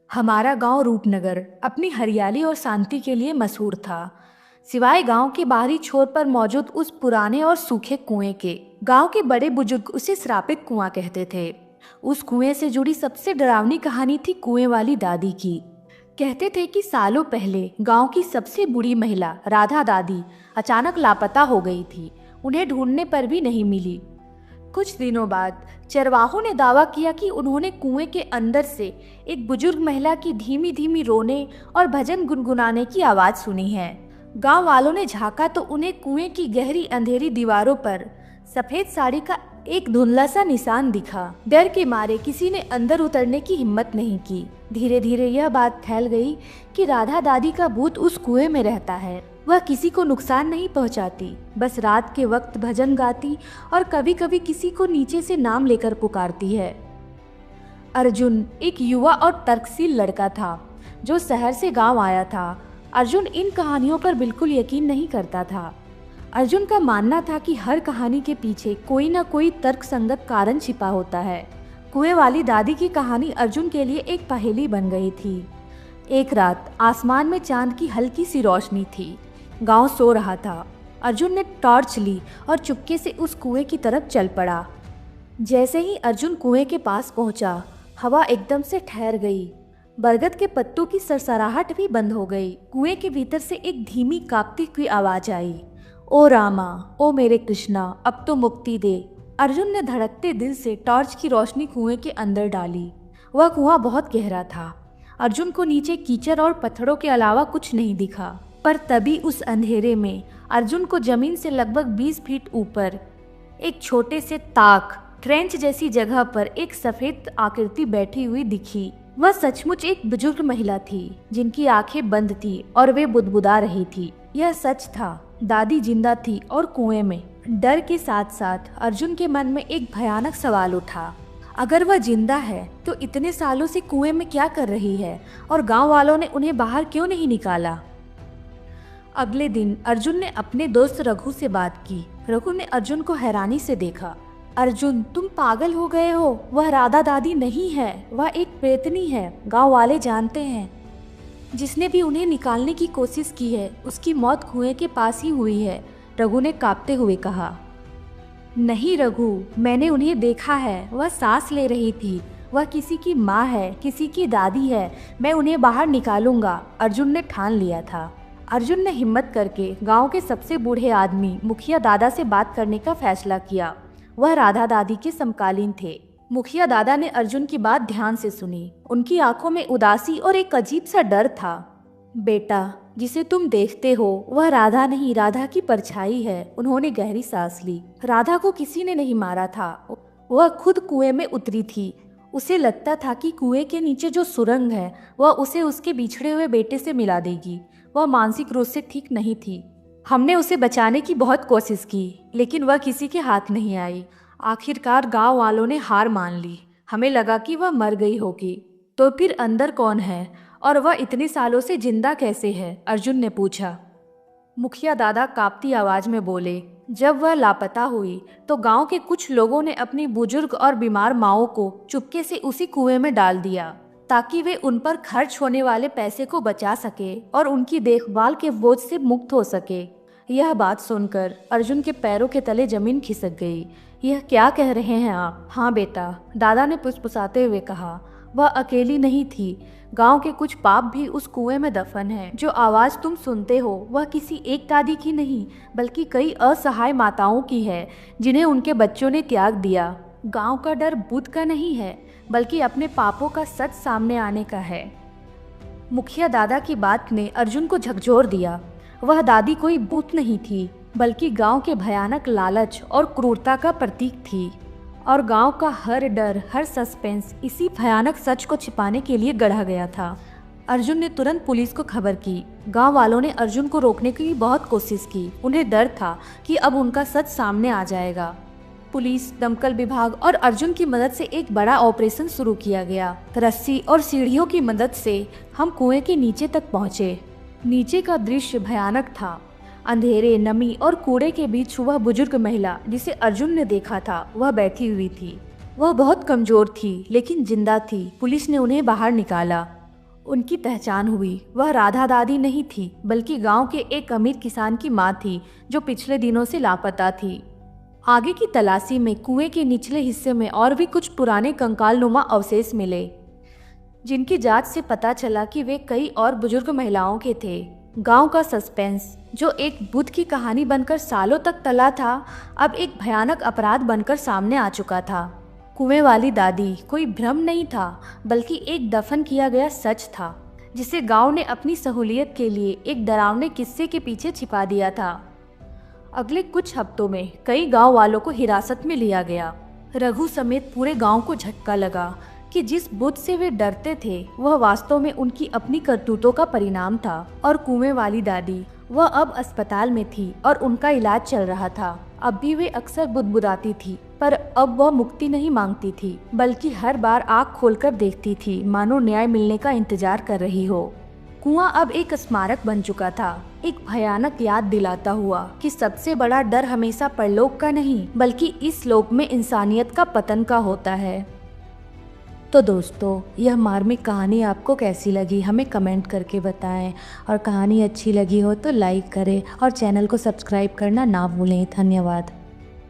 हमारा गांव रूपनगर अपनी हरियाली और शांति के लिए मशहूर था। सिवाय गांव के बाहरी छोर पर मौजूद उस पुराने और सूखे कुएं के, गांव के बड़े बुजुर्ग उसे श्रापित कुआं कहते थे। उस कुएं से जुड़ी सबसे डरावनी कहानी थी कुएं वाली दादी की। कहते थे कि सालों पहले गांव की सबसे बूढ़ी महिला राधा दादी अचानक लापता हो गई थी। उन्हें ढूंढने पर भी नहीं मिली। कुछ दिनों बाद चरवाहों ने दावा किया कि उन्होंने कुएं के अंदर से एक बुजुर्ग महिला की धीमी धीमी रोने और भजन गुनगुनाने की आवाज सुनी है। गांव वालों ने झांका तो उन्हें कुएं की गहरी अंधेरी दीवारों पर सफेद साड़ी का एक धुंधला सा निशान दिखा। डर के मारे किसी ने अंदर उतरने की हिम्मत नहीं की। धीरे धीरे यह बात फैल गई कि राधा दादी का भूत उस कुएं में रहता है। वह किसी को नुकसान नहीं पहुंचाती, बस रात के वक्त भजन गाती और कभी कभी किसी को नीचे से नाम लेकर पुकारती है। अर्जुन एक युवा और तर्कशील लड़का था जो शहर से गांव आया था। अर्जुन इन कहानियों पर बिल्कुल यकीन नहीं करता था। अर्जुन का मानना था कि हर कहानी के पीछे कोई न कोई तर्कसंगत कारण छिपा होता है। कुएं वाली दादी की कहानी अर्जुन के लिए एक पहेली बन गई थी। एक रात आसमान में चांद की हल्की सी रोशनी थी। गांव सो रहा था। अर्जुन ने टॉर्च ली और चुपके से उस कुएं की तरफ चल पड़ा। जैसे ही अर्जुन कुएं के पास पहुंचा, हवा एकदम से ठहर गई। बरगद के पत्तों की सरसराहट भी बंद हो गई। कुएं के भीतर से एक धीमी कांपती हुई आवाज आई, ओ रामा, ओ मेरे कृष्णा, अब तो मुक्ति दे। अर्जुन ने धड़कते दिल से टॉर्च की रोशनी कुएं के अंदर डाली। वह कुआं बहुत गहरा था। अर्जुन को नीचे कीचड़ और पत्थरों के अलावा कुछ नहीं दिखा। पर तभी उस अंधेरे में अर्जुन को जमीन से लगभग 20 फीट ऊपर एक छोटे से ताक ट्रेंच जैसी जगह पर एक सफेद आकृति बैठी हुई दिखी। वह सचमुच एक बुजुर्ग महिला थी जिनकी आंखें बंद थी और वे बुदबुदा रही थी। यह सच था, दादी जिंदा थी और कुएं में। डर के साथ साथ अर्जुन के मन में एक भयानक सवाल उठा। अगर वह जिंदा है तो इतने सालों से कुएं में क्या कर रही है और गांव वालों ने उन्हें बाहर क्यों नहीं निकाला? अगले दिन अर्जुन ने अपने दोस्त रघु से बात की। रघु ने अर्जुन को हैरानी से देखा। अर्जुन, तुम पागल हो गए हो। वह राधा दादी नहीं है, वह एक प्रेतनी है। गांव वाले जानते हैं। जिसने भी उन्हें निकालने की कोशिश की है उसकी मौत कुएं के पास ही हुई है, रघु ने कांपते हुए कहा। नहीं रघु, मैंने उन्हें देखा है। वह सांस ले रही थी। वह किसी की माँ है, किसी की दादी है। मैं उन्हें बाहर निकालूंगा, अर्जुन ने ठान लिया था। अर्जुन ने हिम्मत करके गांव के सबसे बूढ़े आदमी मुखिया दादा से बात करने का फैसला किया। वह राधा दादी के समकालीन थे। मुखिया दादा ने अर्जुन की बात ध्यान से सुनी। उनकी आंखों में उदासी और एक अजीब सा डर था। बेटा, जिसे तुम देखते हो वह राधा नहीं, राधा की परछाई है। उन्होंने गहरी सांस ली। राधा को किसी ने नहीं मारा था। वह खुद कुएं में उतरी थी। उसे लगता था कि कुएं के नीचे जो सुरंग है वह उसे उसके बिछड़े हुए बेटे से मिला देगी। वह मानसिक रूप से ठीक नहीं थी। हमने उसे बचाने की बहुत कोशिश की, लेकिन वह किसी के हाथ नहीं आई। आखिरकार गांव वालों ने हार मान ली। हमें लगा कि वह मर गई होगी। तो फिर अंदर कौन है और वह इतने सालों से जिंदा कैसे है? अर्जुन ने पूछा। मुखिया दादा कांपती आवाज में बोले, जब वह लापता हुई तो गांव के कुछ लोगों ने अपनी बुजुर्ग और बीमार माओं को चुपके से उसी कुएं में डाल दिया ताकि वे उन पर खर्च होने वाले पैसे को बचा सके और उनकी देखभाल के बोझ से मुक्त हो सके। यह बात सुनकर अर्जुन के पैरों के तले जमीन खिसक गई। यह क्या कह रहे हैं आप? हाँ बेटा, दादा ने फुसफुसाते हुए कहा। वह अकेली नहीं थी। गांव के कुछ पाप भी उस कुएं में दफन है। जो आवाज तुम सुनते हो वह किसी एक दादी की नहीं बल्कि कई असहाय माताओं की है जिन्हें उनके बच्चों ने त्याग दिया। गांव का डर भूत का नहीं है बल्कि अपने पापों का सच सामने आने का है। मुखिया दादा की बात ने अर्जुन को झकझोर दिया। वह दादी कोई भूत नहीं थी बल्कि गांव के भयानक लालच और क्रूरता का प्रतीक थी। और गांव का हर डर, हर सस्पेंस इसी भयानक सच को छिपाने के लिए गढ़ा गया था। अर्जुन ने तुरंत पुलिस को खबर की। गांव वालों ने अर्जुन को रोकने की बहुत कोशिश की। उन्हें डर था कि अब उनका सच सामने आ जाएगा। पुलिस, दमकल विभाग और अर्जुन की मदद से एक बड़ा ऑपरेशन शुरू किया गया। रस्सी और सीढ़ियों की मदद से हम कुएं के नीचे तक पहुंचे। नीचे का दृश्य भयानक था। अंधेरे, नमी और कूड़े के बीच वह बुजुर्ग महिला जिसे अर्जुन ने देखा था वह बैठी हुई थी। वह बहुत कमजोर थी लेकिन जिंदा थी। पुलिस ने उन्हें बाहर निकाला। उनकी पहचान हुई। वह राधा दादी नहीं थी, बल्कि गांव के एक अमीर किसान की मां थी, जो पिछले दिनों से लापता थी। आगे की तलाशी में कुएं के निचले हिस्से में और भी कुछ पुराने कंकालनुमा अवशेष मिले, जिनकी जांच से पता चला कि वे कई और बुजुर्ग महिलाओं के थे। गांव का सस्पेंस, जो एक बुद्ध की कहानी बनकर सालों तक टला था, अब एक भयानक अपराध बनकर सामने आ चुका था। कुएं वाली दादी कोई भ्रम नहीं था, बल्कि एक दफन किया गया सच था, जिसे गांव ने अपनी सहूलियत के लिए एक डरावने किस्से के पीछे छिपा दिया था। अगले कुछ हफ्तों में कई गांव वालों को हिरासत में लिया गया। रघु समेत पूरे गांव को झटका लगा कि जिस बुद्ध से वे डरते थे, वह वास्तव में उनकी अपनी करतूतों का परिणाम था। और कुएं वाली दादी, वह अब अस्पताल में थी और उनका इलाज चल रहा था। अब भी वे अक्सर बुदबुदाती थी, पर अब वह मुक्ति नहीं मांगती थी, बल्कि हर बार आँख खोलकर देखती थी, मानो न्याय मिलने का इंतजार कर रही हो। कुआं अब एक स्मारक बन चुका था, एक भयानक याद दिलाता हुआ कि सबसे बड़ा डर हमेशा परलोक का नहीं, बल्कि इस लोक में इंसानियत का पतन का होता है। तो दोस्तों, यह मार्मिक कहानी आपको कैसी लगी हमें कमेंट करके बताएं, और कहानी अच्छी लगी हो तो लाइक करें और चैनल को सब्सक्राइब करना ना भूलें। धन्यवाद।